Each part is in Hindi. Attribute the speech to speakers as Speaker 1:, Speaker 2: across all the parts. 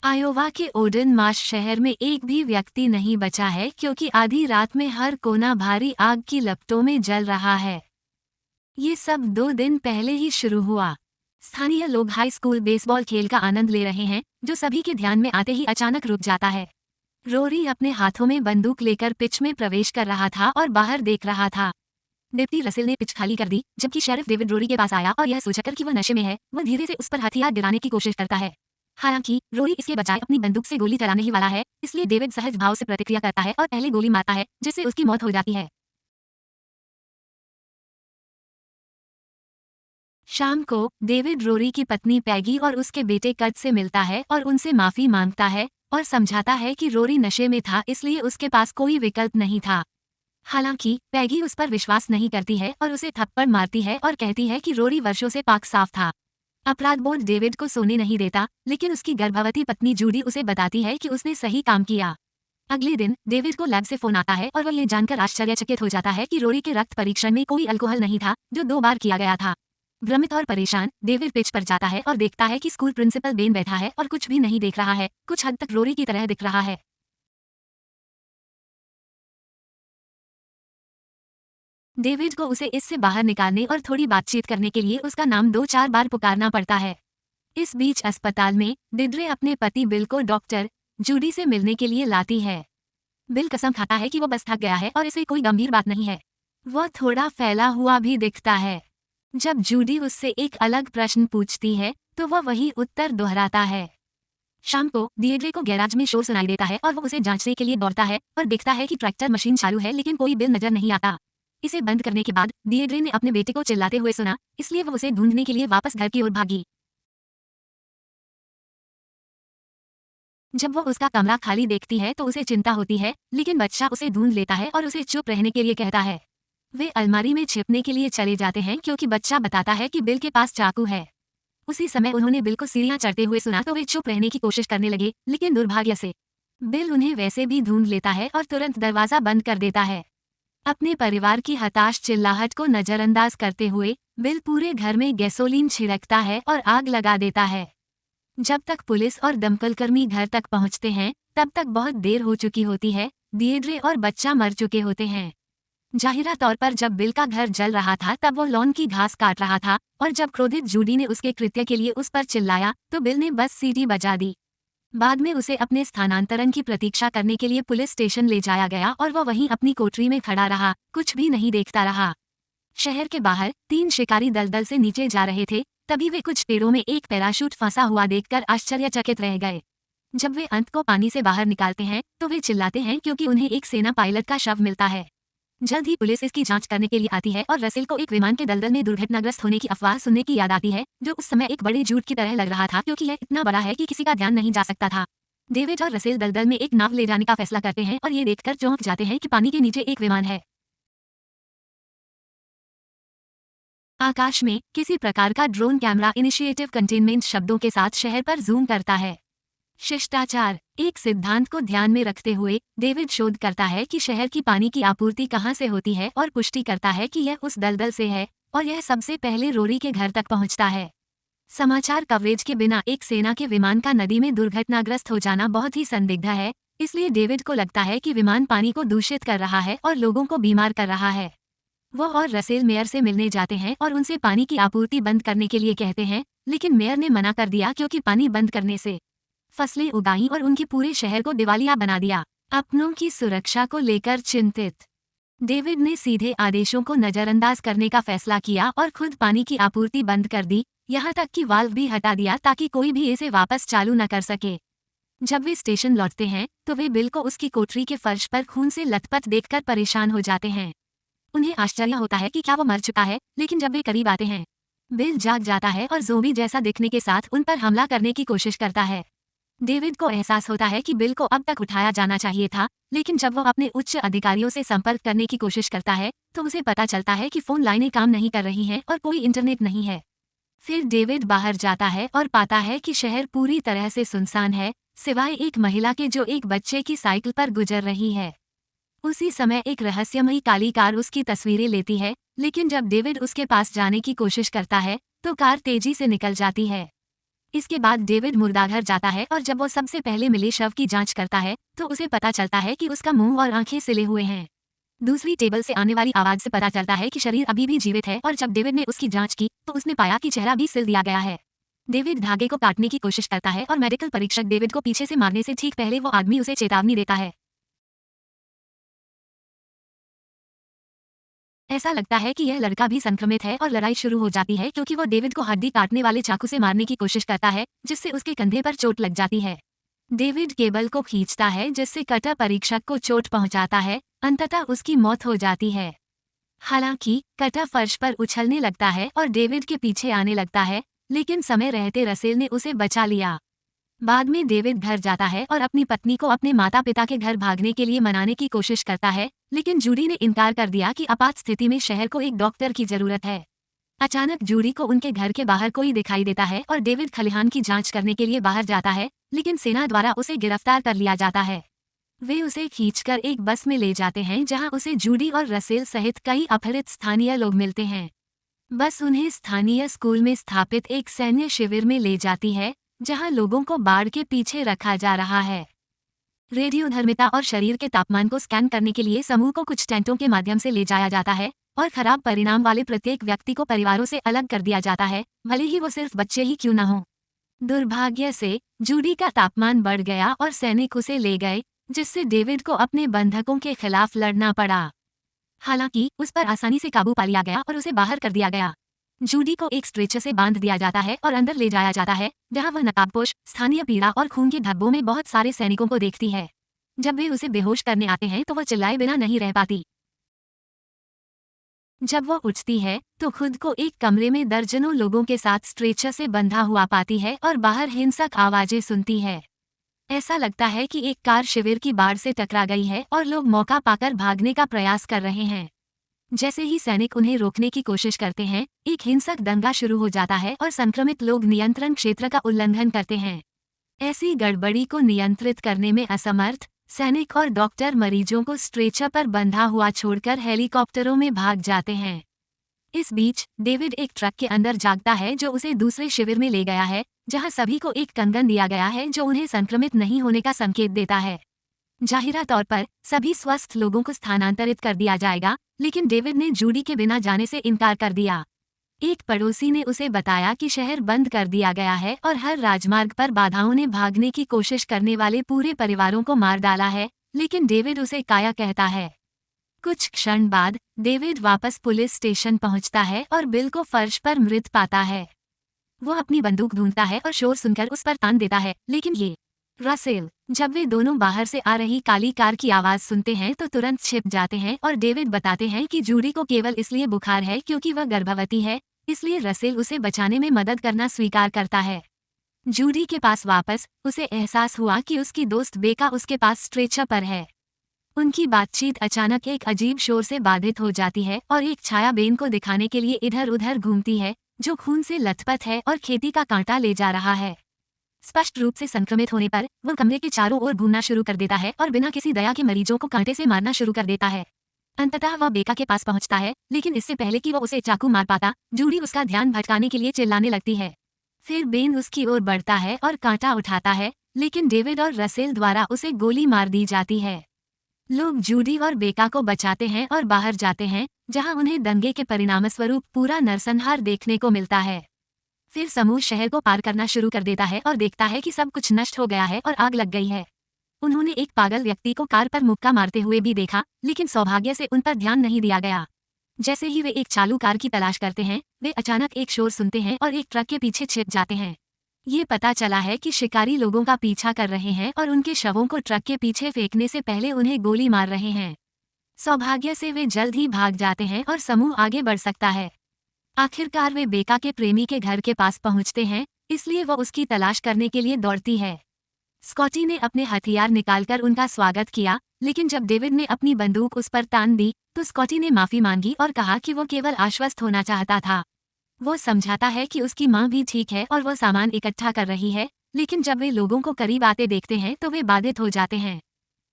Speaker 1: आयोवा के ओडेन मार्श शहर में एक भी व्यक्ति नहीं बचा है क्योंकि आधी रात में हर कोना भारी आग की लपटों में जल रहा है। ये सब 2 दिन पहले ही शुरू हुआ। स्थानीय लोग हाई स्कूल बेसबॉल खेल का आनंद ले रहे हैं, जो सभी के ध्यान में आते ही अचानक रुक जाता है। रोरी अपने हाथों में बंदूक लेकर पिच में प्रवेश कर रहा था और बाहर देख रहा था। डिप्टी रसेल ने पिच खाली कर दी, जबकि शेरिफ डेविड रोरी के पास आया और यह सोचकर कि वह नशे में है, वह धीरे से उस पर हथियार गिराने की कोशिश करता है। हालांकि रोरी इसके बजाय अपनी बंदूक से गोली चलाने ही वाला है, इसलिए डेविड सहज भाव से प्रतिक्रिया करता है और पहले गोली मारता है, जिससे उसकी मौत हो जाती है। शाम को डेविड रोरी की पत्नी पैगी और उसके बेटे कट से मिलता है और उनसे माफी मांगता है और समझाता है कि रोरी नशे में था, इसलिए उसके पास कोई विकल्प नहीं था। हालांकि पैगी उस पर विश्वास नहीं करती है और उसे थप्पड़ मारती है और कहती है कि रोरी वर्षों से पाक साफ था। अपराध बोध डेविड को सोने नहीं देता, लेकिन उसकी गर्भवती पत्नी जूडी उसे बताती है कि उसने सही काम किया। अगले दिन डेविड को लैब से फोन आता है और वह ये जानकर आश्चर्यचकित हो जाता है कि रोरी के रक्त परीक्षण में कोई अल्कोहल नहीं था, जो 2 बार किया गया था। भ्रमित और परेशान डेविड पिच पर जाता है और देखता है कि स्कूल प्रिंसिपल बेन बैठा है और कुछ भी नहीं देख रहा है, कुछ हद तक रोरी की तरह दिख रहा है। डेविड को उसे इससे बाहर निकालने और थोड़ी बातचीत करने के लिए उसका नाम 2-4 बार पुकारना पड़ता है। इस बीच अस्पताल में डिड्रे अपने पति बिल को डॉक्टर जूडी से मिलने के लिए लाती है। बिल कसम खाता है कि वो बस थक गया है और इसे कोई गंभीर बात नहीं है। वह थोड़ा फैला हुआ भी दिखता है। जब जूडी उससे एक अलग प्रश्न पूछती है तो वह वही उत्तर दोहराता है। शाम को डिएड्रे को गैराज में शोर सुनाई देता है और वो उसे जांचने के लिए दौड़ता है और देखता है कि ट्रैक्टर मशीन चालू है, लेकिन कोई बिल नजर नहीं आता। इसे बंद करने के बाद डिएड्रे ने अपने बेटे को चिल्लाते हुए सुना, इसलिए वो उसे ढूंढने के लिए वापस घर की ओर भागी। जब वो उसका कमरा खाली देखती है तो उसे चिंता होती है, लेकिन बच्चा उसे ढूंढ लेता है और उसे चुप रहने के लिए कहता है। वे अलमारी में छिपने के लिए चले जाते हैं क्योंकि बच्चा बताता है कि बिल के पास चाकू है। उसी समय उन्होंने बिल को सीढ़ियां चढ़ते हुए सुना तो वे चुप रहने की कोशिश करने लगे, लेकिन दुर्भाग्य से बिल उन्हें वैसे भी ढूंढ लेता है और तुरंत दरवाजा बंद कर देता है। अपने परिवार की हताश चिल्लाहट को नजरअंदाज करते हुए बिल पूरे घर में गैसोलीन छिड़कता है और आग लगा देता है। जब तक पुलिस और दमकलकर्मी घर तक पहुंचते हैं, तब तक बहुत देर हो चुकी होती है। डिएड्रे और बच्चा मर चुके होते हैं। जाहिरा तौर पर जब बिल का घर जल रहा था तब वो लॉन की घास काट रहा था, और जब क्रोधित जूडी ने उसके कृत्य के लिए उस पर चिल्लाया तो बिल ने बस सीटी बजा दी। बाद में उसे अपने स्थानांतरण की प्रतीक्षा करने के लिए पुलिस स्टेशन ले जाया गया और वह वहीं अपनी कोठरी में खड़ा रहा, कुछ भी नहीं देखता रहा। शहर के बाहर 3 शिकारी दलदल से नीचे जा रहे थे, तभी वे कुछ पेड़ों में एक पैराशूट फंसा हुआ देखकर आश्चर्यचकित रह गए। जब वे अंत को पानी से बाहर निकालते हैं तो वे चिल्लाते हैं क्योंकि उन्हें एक सेना पायलट का शव मिलता है। जल्द ही पुलिस इसकी जांच करने के लिए आती है और रसेल को एक विमान के दलदल में दुर्घटनाग्रस्त होने की अफवाह सुनने की याद आती है, जो उस समय एक बड़े झूठ की तरह लग रहा था क्योंकि यह इतना बड़ा है कि किसी का ध्यान नहीं जा सकता था। डेविड और रसेल दलदल में एक नाव ले जाने का फैसला करते हैं और ये देखकर चौंक जाते हैं कि पानी के नीचे एक विमान है। आकाश में किसी प्रकार का ड्रोन कैमरा इनिशिएटिव कंटेनमेंट शब्दों के साथ शहर पर जूम करता है। शिष्टाचार एक सिद्धांत को ध्यान में रखते हुए डेविड शोध करता है कि शहर की पानी की आपूर्ति कहां से होती है और पुष्टि करता है कि यह उस दलदल से है, और यह सबसे पहले रोरी के घर तक पहुंचता है। समाचार कवरेज के बिना एक सेना के विमान का नदी में दुर्घटनाग्रस्त हो जाना बहुत ही संदिग्ध है, इसलिए डेविड को लगता है कि विमान पानी को दूषित कर रहा है और लोगों को बीमार कर रहा है। वो और रसेल मेयर से मिलने जाते हैं और उनसे पानी की आपूर्ति बंद करने के लिए कहते हैं, लेकिन मेयर ने मना कर दिया क्योंकि पानी बंद करने से फसलें उगाई और उनके पूरे शहर को दिवालिया बना दिया। अपनों की सुरक्षा को लेकर चिंतित डेविड ने सीधे आदेशों को नजरअंदाज करने का फैसला किया और खुद पानी की आपूर्ति बंद कर दी, यहाँ तक कि वाल्व भी हटा दिया ताकि कोई भी इसे वापस चालू न कर सके। जब वे स्टेशन लौटते हैं तो वे बिल को उसकी कोठरी के फर्श पर खून से लथपथ देखकर परेशान हो जाते हैं। उन्हें आश्चर्य होता है कि क्या वो मर चुका है, लेकिन जब वे करीब आते हैं बिल जाग जाता है और ज़ोंबी जैसा दिखने के साथ उन पर हमला करने की कोशिश करता है। डेविड को एहसास होता है कि बिल को अब तक उठाया जाना चाहिए था, लेकिन जब वो अपने उच्च अधिकारियों से संपर्क करने की कोशिश करता है तो उसे पता चलता है कि फोन लाइनें काम नहीं कर रही हैं और कोई इंटरनेट नहीं है। फिर डेविड बाहर जाता है और पाता है कि शहर पूरी तरह से सुनसान है, सिवाय एक महिला के जो एक बच्चे की साइकिल पर गुजर रही है। उसी समय एक रहस्यमयी काली कार उसकी तस्वीरें लेती है, लेकिन जब डेविड उसके पास जाने की कोशिश करता है तो कार तेजी से निकल जाती है। इसके बाद डेविड मुर्दाघर जाता है और जब वो सबसे पहले मिले शव की जांच करता है तो उसे पता चलता है कि उसका मुंह और आंखें सिले हुए हैं। दूसरी टेबल से आने वाली आवाज से पता चलता है कि शरीर अभी भी जीवित है और जब डेविड ने उसकी जांच की तो उसने पाया कि चेहरा भी सिल दिया गया है। डेविड धागे को काटने की कोशिश करता है और मेडिकल परीक्षक डेविड को पीछे से मारने से ठीक पहले वो आदमी उसे चेतावनी देता है। ऐसा लगता है कि यह लड़का भी संक्रमित है और लड़ाई शुरू हो जाती है क्योंकि वो डेविड को हड्डी काटने वाले चाकू से मारने की कोशिश करता है जिससे उसके कंधे पर चोट लग जाती है। डेविड केबल को खींचता है जिससे कटर परीक्षक को चोट पहुंचाता है, अंततः उसकी मौत हो जाती है। हालांकि कटर फर्श पर उछलने लगता है और डेविड के पीछे आने लगता है, लेकिन समय रहते रसेल ने उसे बचा लिया। बाद में डेविड घर जाता है और अपनी पत्नी को अपने माता पिता के घर भागने के लिए मनाने की कोशिश करता है, लेकिन जूडी ने इनकार कर दिया कि आपात स्थिति में शहर को एक डॉक्टर की जरूरत है। अचानक जूडी को उनके घर के बाहर कोई दिखाई देता है और डेविड खलिहान की जांच करने के लिए बाहर जाता है, लेकिन सेना द्वारा उसे गिरफ्तार कर लिया जाता है। वे उसे खींचकर एक बस में ले जाते हैं जहां उसे जूडी और रसेल सहित कई अपहृत स्थानीय लोग मिलते हैं। बस उन्हें स्थानीय स्कूल में स्थापित एक सैन्य शिविर में ले जाती है जहां लोगों को बाढ़ के पीछे रखा जा रहा है। रेडियोधर्मिता और शरीर के तापमान को स्कैन करने के लिए समूह को कुछ टेंटों के माध्यम से ले जाया जाता है और खराब परिणाम वाले प्रत्येक व्यक्ति को परिवारों से अलग कर दिया जाता है, भले ही वो सिर्फ बच्चे ही क्यों न हों। दुर्भाग्य से जूडी का तापमान बढ़ गया और सैनिक उसे ले गए, जिससे डेविड को अपने बंधकों के खिलाफ लड़ना पड़ा। हालांकि उस पर आसानी से काबू पा लिया गया और उसे बाहर कर दिया गया। जूडी को एक स्ट्रेचर से बांध दिया जाता है और अंदर ले जाया जाता है जहां वह नकाबपोश, स्थानीय पीड़ा और खून के धब्बों में बहुत सारे सैनिकों को देखती है। जब वे उसे बेहोश करने आते हैं तो वह चिल्लाए बिना नहीं रह पाती। जब वो उठती है तो खुद को एक कमरे में दर्जनों लोगों के साथ स्ट्रेचर से बंधा हुआ पाती है और बाहर हिंसक आवाजें सुनती है। ऐसा लगता है कि एक कार शिविर की बाढ़ से टकरा गई है और लोग मौका पाकर भागने का प्रयास कर रहे हैं। जैसे ही सैनिक उन्हें रोकने की कोशिश करते हैं, एक हिंसक दंगा शुरू हो जाता है और संक्रमित लोग नियंत्रण क्षेत्र का उल्लंघन करते हैं। ऐसी गड़बड़ी को नियंत्रित करने में असमर्थ सैनिक और डॉक्टर मरीजों को स्ट्रेचर पर बंधा हुआ छोड़कर हेलीकॉप्टरों में भाग जाते हैं। इस बीच डेविड एक ट्रक के अंदर जागता है जो उसे दूसरे शिविर में ले गया है, जहां सभी को एक कंगन दिया गया है जो उन्हें संक्रमित नहीं होने का संकेत देता है। जाहिरा तौर पर सभी स्वस्थ लोगों को स्थानांतरित कर दिया जाएगा, लेकिन डेविड ने जूडी के बिना जाने से इनकार कर दिया। एक पड़ोसी ने उसे बताया कि शहर बंद कर दिया गया है और हर राजमार्ग पर बाधाओं ने भागने की कोशिश करने वाले पूरे परिवारों को मार डाला है, लेकिन डेविड उसे काया कहता है। कुछ क्षण बाद डेविड वापस पुलिस स्टेशन पहुंचता है और बिल को फर्श पर मृत पाता है। वो अपनी बंदूक ढूंढता है और शोर सुनकर उस पर तान देता है, लेकिन ये रसेल जब वे दोनों बाहर से आ रही काली कार की आवाज सुनते हैं तो तुरंत छिप जाते हैं और डेविड बताते हैं कि जूडी को केवल इसलिए बुखार है क्योंकि वह गर्भवती है, इसलिए रसेल उसे बचाने में मदद करना स्वीकार करता है। जूडी के पास वापस उसे एहसास हुआ कि उसकी दोस्त बेका उसके पास स्ट्रेचर पर है। उनकी बातचीत अचानक एक अजीब शोर से बाधित हो जाती है और एक छाया बेन को दिखाने के लिए इधर उधर घूमती है जो खून से लथपथ है और खेती का कांटा ले जा रहा है। स्पष्ट रूप से संक्रमित होने पर वह कमरे के चारों ओर घूमना शुरू कर देता है और बिना किसी दया के मरीजों को कांटे से मारना शुरू कर देता है। अंततः वह बेका के पास पहुंचता है, लेकिन इससे पहले कि वो उसे चाकू मार पाता, जूडी उसका ध्यान भटकाने के लिए चिल्लाने लगती है। फिर बेन उसकी ओर बढ़ता है और कांटा उठाता है, लेकिन डेविड और रसेल द्वारा उसे गोली मार दी जाती है। लोग जूडी और बेका को बचाते हैं और बाहर जाते हैं, जहां उन्हें दंगे के परिणामस्वरूप पूरा नरसंहार देखने को मिलता है। फिर समूह शहर को पार करना शुरू कर देता है और देखता है कि सब कुछ नष्ट हो गया है और आग लग गई है। उन्होंने एक पागल व्यक्ति को कार पर मुक्का मारते हुए भी देखा, लेकिन सौभाग्य से उन पर ध्यान नहीं दिया गया। जैसे ही वे एक चालू कार की तलाश करते हैं, वे अचानक एक शोर सुनते हैं और एक ट्रक के पीछे छिप जाते हैं। ये पता चला है कि शिकारी लोगों का पीछा कर रहे हैं और उनके शवों को ट्रक के पीछे फेंकने से पहले उन्हें गोली मार रहे हैं। सौभाग्य से वे जल्द ही भाग जाते हैं और समूह आगे बढ़ सकता है। आखिरकार वे बेका के प्रेमी के घर के पास पहुंचते हैं, इसलिए वो उसकी तलाश करने के लिए दौड़ती है। स्कॉटी ने अपने हथियार निकालकर उनका स्वागत किया, लेकिन जब डेविड ने अपनी बंदूक उस पर तान दी तो स्कॉटी ने माफी मांगी और कहा कि वो केवल आश्वस्त होना चाहता था। वो समझाता है कि उसकी मां भी ठीक है और वो सामान इकट्ठा कर रही है, लेकिन जब वे लोगों को करीब आते देखते हैं तो वे बाधित हो जाते हैं।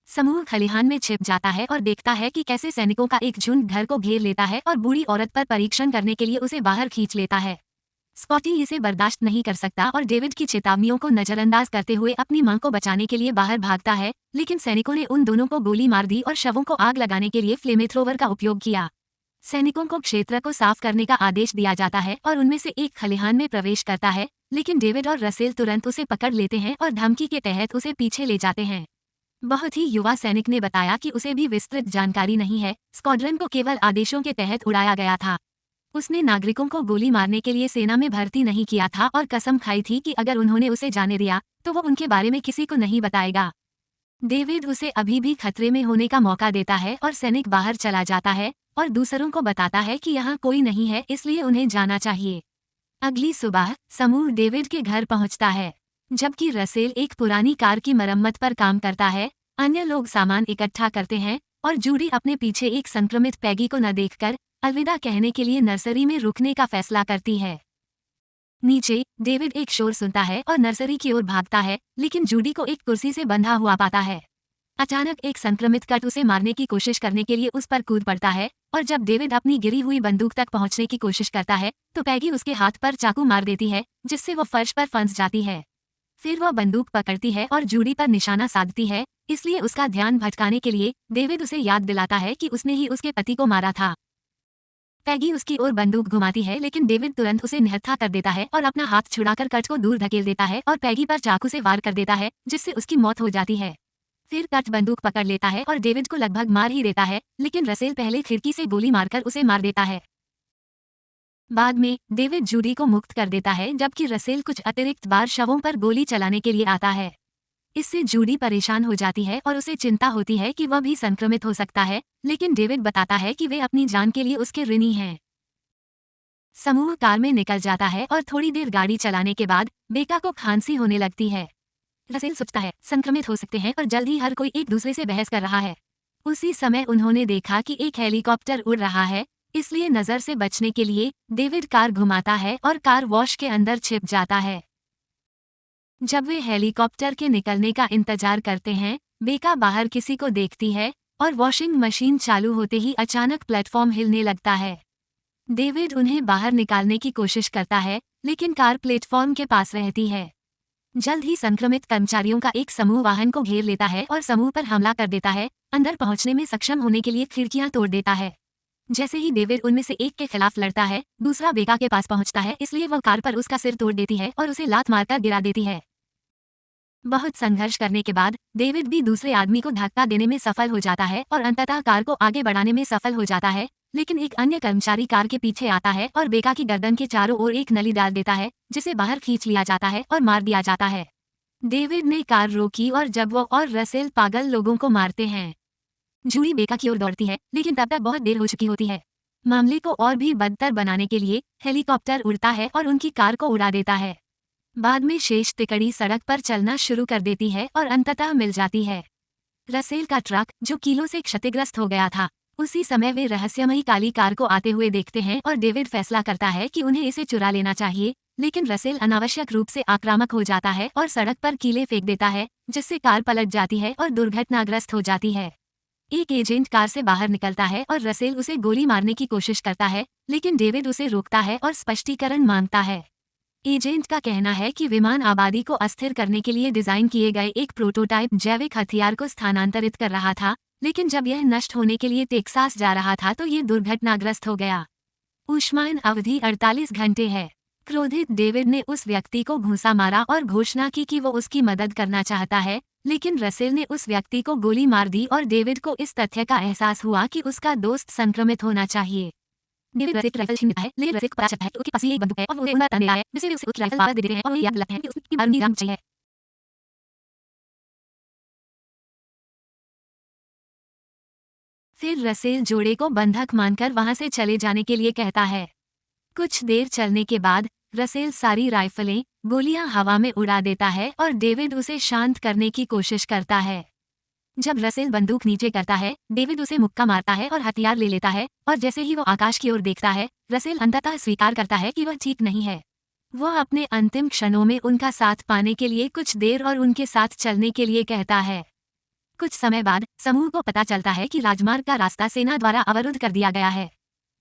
Speaker 1: समूह खलिहान में छिप जाता है और देखता है कि कैसे सैनिकों का एक झुंड घर को घेर लेता है और बूढ़ी औरत पर परीक्षण करने के लिए उसे बाहर खींच लेता है। स्कॉटी इसे बर्दाश्त नहीं कर सकता और डेविड की चेतावनियों को नजरअंदाज करते हुए अपनी मां को बचाने के लिए बाहर भागता है, लेकिन सैनिकों ने उन दोनों को गोली मार दी और शवों को आग लगाने के लिए फ्लेमेथ्रोवर का उपयोग किया। सैनिकों को क्षेत्र को साफ करने का आदेश दिया जाता है और उनमें से एक खलिहान में प्रवेश करता है, लेकिन डेविड और रसेल तुरंत उसे पकड़ लेते हैं और धमकी के तहत उसे पीछे ले जाते हैं। बहुत ही युवा सैनिक ने बताया कि उसे भी विस्तृत जानकारी नहीं है, स्क्वाड्रन को केवल आदेशों के तहत उड़ाया गया था। उसने नागरिकों को गोली मारने के लिए सेना में भर्ती नहीं किया था और कसम खाई थी कि अगर उन्होंने उसे जाने दिया तो वो उनके बारे में किसी को नहीं बताएगा। डेविड उसे अभी भी खतरे में होने का मौका देता है और सैनिक बाहर चला जाता है और दूसरों को बताता है कि यहाँ कोई नहीं है, इसलिए उन्हें जाना चाहिए। अगली सुबह समूह डेविड के घर पहुंचता है, जबकि रसेल एक पुरानी कार की मरम्मत पर काम करता है। अन्य लोग सामान इकट्ठा करते हैं और जूडी अपने पीछे एक संक्रमित पैगी को न देखकर अलविदा कहने के लिए नर्सरी में रुकने का फैसला करती है। नीचे डेविड एक शोर सुनता है और नर्सरी की ओर भागता है, लेकिन जूडी को एक कुर्सी से बंधा हुआ पाता है। अचानक एक संक्रमित कट उसे मारने की कोशिश करने के लिए उस पर कूद पड़ता है और जब डेविड अपनी गिरी हुई बंदूक तक पहुंचने की कोशिश करता है तो पैगी उसके हाथ पर चाकू मार देती है, जिससे वो फर्श पर फंस जाती है। फिर वह बंदूक पकड़ती है और जूडी पर निशाना साधती है, इसलिए उसका ध्यान भटकाने के लिए डेविड उसे याद दिलाता है कि उसने ही उसके पति को मारा था। पैगी उसकी ओर बंदूक घुमाती है, लेकिन डेविड तुरंत उसे निहत्था कर देता है और अपना हाथ छुड़ाकर कट को दूर धकेल देता है और पैगी पर चाकू से वार कर देता है, जिससे उसकी मौत हो जाती है। फिर कट बंदूक पकड़ लेता है और डेविड को लगभग मार ही देता है, लेकिन रसेल पहले खिड़की से गोली मारकर उसे मार देता है। बाद में डेविड जूडी को मुक्त कर देता है, जबकि रसेल कुछ अतिरिक्त बार शवों पर गोली चलाने के लिए आता है। इससे जूडी परेशान हो जाती है और उसे चिंता होती है कि वह भी संक्रमित हो सकता है, लेकिन डेविड बताता है कि वे अपनी जान के लिए उसके ऋणी हैं। समूह कार में निकल जाता है और थोड़ी देर गाड़ी चलाने के बाद बेका को खांसी होने लगती है। रसेल सोचता है संक्रमित हो सकते हैं और जल्द ही हर कोई एक दूसरे से बहस कर रहा है। उसी समय उन्होंने देखा कि एक हेलीकॉप्टर उड़ रहा है, इसलिए नजर से बचने के लिए डेविड कार घुमाता है और कार वॉश के अंदर छिप जाता है। जब वे हेलीकॉप्टर के निकलने का इंतजार करते हैं, बेका बाहर किसी को देखती है और वॉशिंग मशीन चालू होते ही अचानक प्लेटफॉर्म हिलने लगता है। डेविड उन्हें बाहर निकालने की कोशिश करता है, लेकिन कार प्लेटफॉर्म के पास रहती है। जल्द ही संक्रमित कर्मचारियों का एक समूह वाहन को घेर लेता है और समूह पर हमला कर देता है, अंदर पहुंचने में सक्षम होने के लिए खिड़कियां तोड़ देता है। जैसे ही डेविड उनमें से एक के खिलाफ लड़ता है, दूसरा बेका के पास पहुंचता है, इसलिए वह कार पर उसका सिर तोड़ देती है और उसे लात मारकर गिरा देती है। बहुत संघर्ष करने के बाद डेविड भी दूसरे आदमी को धक्का देने में सफल हो जाता है और अंततः कार को आगे बढ़ाने में सफल हो जाता है, लेकिन एक अन्य कर्मचारी कार के पीछे आता है और बेका की गर्दन के चारों ओर एक नली डाल देता है, जिसे बाहर खींच लिया जाता है और मार दिया जाता है। डेविड ने कार रोकी और जब वो और रसेल पागल लोगों को मारते हैं, जूडी बेका की ओर दौड़ती है, लेकिन तब तक बहुत देर हो चुकी होती है। मामले को और भी बदतर बनाने के लिए हेलीकॉप्टर उड़ता है और उनकी कार को उड़ा देता है। बाद में शेष तिकड़ी सड़क पर चलना शुरू कर देती है और अंततः मिल जाती है। रसेल का ट्रक, जो कीलों से क्षतिग्रस्त हो गया था, उसी समय वे रहस्यमयी काली कार को आते हुए देखते हैं और डेविड फैसला करता है कि उन्हें इसे चुरा लेना चाहिए, लेकिन रसेल अनावश्यक रूप से आक्रामक हो जाता है और सड़क पर कीले फेंक देता है, जिससे कार पलट जाती है और दुर्घटनाग्रस्त हो जाती है। एक एजेंट कार से बाहर निकलता है और रसेल उसे गोली मारने की कोशिश करता है, लेकिन डेविड उसे रोकता है और स्पष्टीकरण मांगता है। एजेंट का कहना है कि विमान आबादी को अस्थिर करने के लिए डिजाइन किए गए एक प्रोटोटाइप जैविक हथियार को स्थानांतरित कर रहा था, लेकिन जब यह नष्ट होने के लिए टेक्सास जा रहा था तो ये दुर्घटनाग्रस्त हो गया। ऊष्मायन अवधि 48 घंटे है। क्रोधित डेविड ने उस व्यक्ति को घूंसा मारा और घोषणा की कि वो उसकी मदद करना चाहता है, लेकिन रसेल ने उस व्यक्ति को गोली मार दी और डेविड को इस तथ्य का एहसास हुआ कि उसका दोस्त संक्रमित होना चाहिए। डेविड रसेल की राइफल छीन लेता है, लेकिन रसेल को पता चलता है कि उसके पास ही एक बंदूक है और वो उसे उन पर तान देता है, जिससे वे उसे उस राइफल वापस दे देते हैं और उन्हें याद दिलाते हैं कि उसकी आर्मी रंग चाहिए। फिर रसेल जोड़े को बंधक मानकर वहां से चले जाने के लिए कहता है। कुछ देर चलने के बाद रसेल सारी राइफलें, गोलियां हवा में उड़ा देता है और डेविड उसे शांत करने की कोशिश करता है। जब रसेल बंदूक नीचे करता है, डेविड उसे मुक्का मारता है और हथियार ले लेता है, और जैसे ही वो आकाश की ओर देखता है, रसेल अंततः स्वीकार करता है कि वह ठीक नहीं है। वह अपने अंतिम क्षणों में उनका साथ पाने के लिए कुछ देर और उनके साथ चलने के लिए कहता है। कुछ समय बाद समूह को पता चलता है कि राजमार्ग का रास्ता सेना द्वारा अवरुद्ध कर दिया गया है।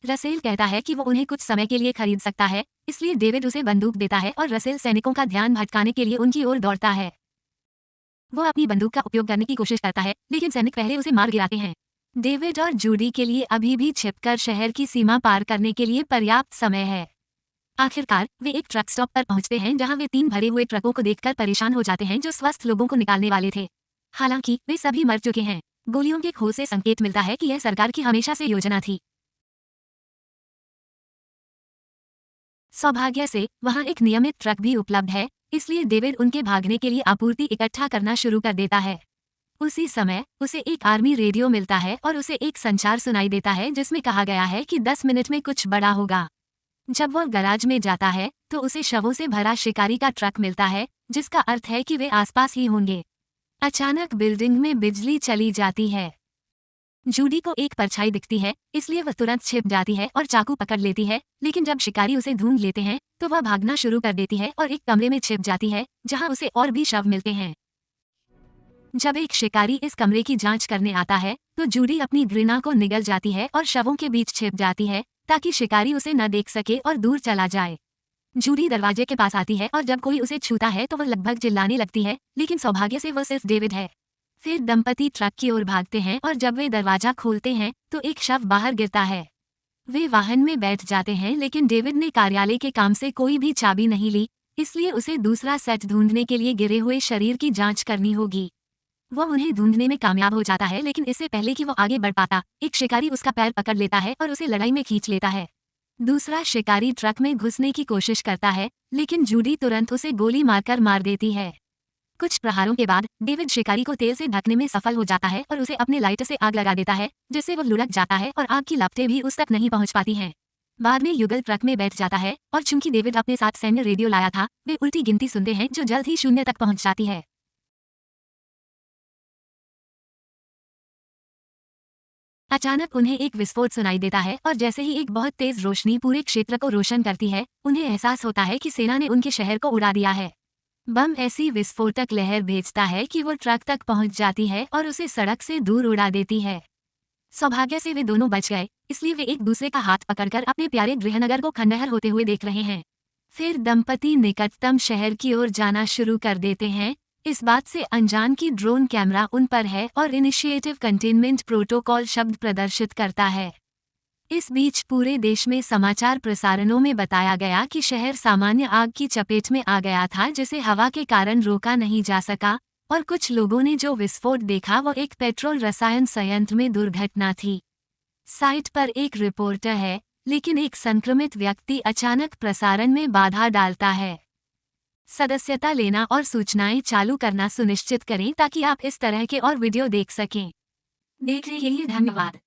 Speaker 1: रसेल कहता है कि वो उन्हें कुछ समय के लिए खरीद सकता है, इसलिए डेविड उसे बंदूक देता है और रसेल सैनिकों का ध्यान भटकाने के लिए उनकी ओर दौड़ता है। वो अपनी बंदूक का उपयोग करने की कोशिश करता है, लेकिन सैनिक पहले उसे मार गिराते हैं। डेविड और जूडी के लिए अभी भी छिपकर शहर की सीमा पार करने के लिए पर्याप्त समय है। आखिरकार वे एक ट्रक स्टॉप पर पहुंचते हैं, जहां वे 3 भरे हुए ट्रकों को देखकर परेशान हो जाते हैं जो स्वस्थ लोगों को निकालने वाले थे। हालांकि वे सभी मर चुके हैं। गोलियों के खो से संकेत मिलता है कि यह सरकार की हमेशा से योजना थी। सौभाग्य से वहां एक नियमित ट्रक भी उपलब्ध है, इसलिए डेविड उनके भागने के लिए आपूर्ति इकट्ठा करना शुरू कर देता है। उसी समय उसे एक आर्मी रेडियो मिलता है और उसे एक संचार सुनाई देता है जिसमें कहा गया है कि 10 मिनट में कुछ बड़ा होगा। जब वह गैराज में जाता है तो उसे शवों से भरा शिकारी का ट्रक मिलता है, जिसका अर्थ है कि वे आसपास ही होंगे। अचानक बिल्डिंग में बिजली चली जाती है। जूडी को एक परछाई दिखती है, इसलिए वह तुरंत छिप जाती है और चाकू पकड़ लेती है, लेकिन जब शिकारी उसे ढूंढ लेते हैं तो वह भागना शुरू कर देती है और एक कमरे में छिप जाती है, जहां उसे और भी शव मिलते हैं। जब एक शिकारी इस कमरे की जांच करने आता है तो जूडी अपनी घृणा को निगल जाती है और शवों के बीच छिप जाती है, ताकि शिकारी उसे न देख सके और दूर चला जाए। जूडी दरवाजे के पास आती है और जब कोई उसे छूता है तो वह लगभग चिल्लाने लगती है, लेकिन सौभाग्य से वह सिर्फ डेविड है। फिर दंपति ट्रक की ओर भागते हैं और जब वे दरवाजा खोलते हैं तो एक शव बाहर गिरता है। वे वाहन में बैठ जाते हैं, लेकिन डेविड ने कार्यालय के काम से कोई भी चाबी नहीं ली, इसलिए उसे दूसरा सेट ढूंढने के लिए गिरे हुए शरीर की जांच करनी होगी। वह उन्हें ढूंढने में कामयाब हो जाता है, लेकिन इससे पहले कि वो आगे बढ़ पाता, एक शिकारी उसका पैर पकड़ लेता है और उसे लड़ाई में खींच लेता है। दूसरा शिकारी ट्रक में घुसने की कोशिश करता है, लेकिन जूडी तुरंत उसे गोली मारकर मार देती है। कुछ प्रहारों के बाद डेविड शिकारी को तेल से ढकने में सफल हो जाता है और उसे अपने लाइटर से आग लगा देता है, जिससे वो लुढ़क जाता है और आग की लपटें भी उस तक नहीं पहुंच पाती हैं। बाद में युगल ट्रक में बैठ जाता है और चूंकि डेविड अपने साथ सैन्य रेडियो लाया था, वे उल्टी गिनती सुनते हैं जो जल्द ही 0 तक पहुंच जाती है। अचानक उन्हें एक विस्फोट सुनाई देता है और जैसे ही एक बहुत तेज रोशनी पूरे क्षेत्र को रोशन करती है, उन्हें एहसास होता है कि सेना ने उनके शहर को उड़ा दिया है। बम ऐसी विस्फोटक लहर भेजता है कि वो ट्रक तक पहुंच जाती है और उसे सड़क से दूर उड़ा देती है। सौभाग्य से वे दोनों बच गए, इसलिए वे एक दूसरे का हाथ पकड़कर अपने प्यारे गृहनगर को खंडहर होते हुए देख रहे हैं। फिर दंपति निकटतम शहर की ओर जाना शुरू कर देते हैं, इस बात से अनजान कि ड्रोन कैमरा उन पर है और इनिशिएटिव कंटेनमेंट प्रोटोकॉल शब्द प्रदर्शित करता है। इस बीच पूरे देश में समाचार प्रसारणों में बताया गया कि शहर सामान्य आग की चपेट में आ गया था, जिसे हवा के कारण रोका नहीं जा सका, और कुछ लोगों ने जो विस्फोट देखा वो एक पेट्रोल रसायन संयंत्र में दुर्घटना थी। साइट पर एक रिपोर्टर है, लेकिन एक संक्रमित व्यक्ति अचानक प्रसारण में बाधा डालता है। सदस्यता लेना और सूचनाएं चालू करना सुनिश्चित करें ताकि आप इस तरह के और वीडियो देख सकें। देखने के लिए धन्यवाद।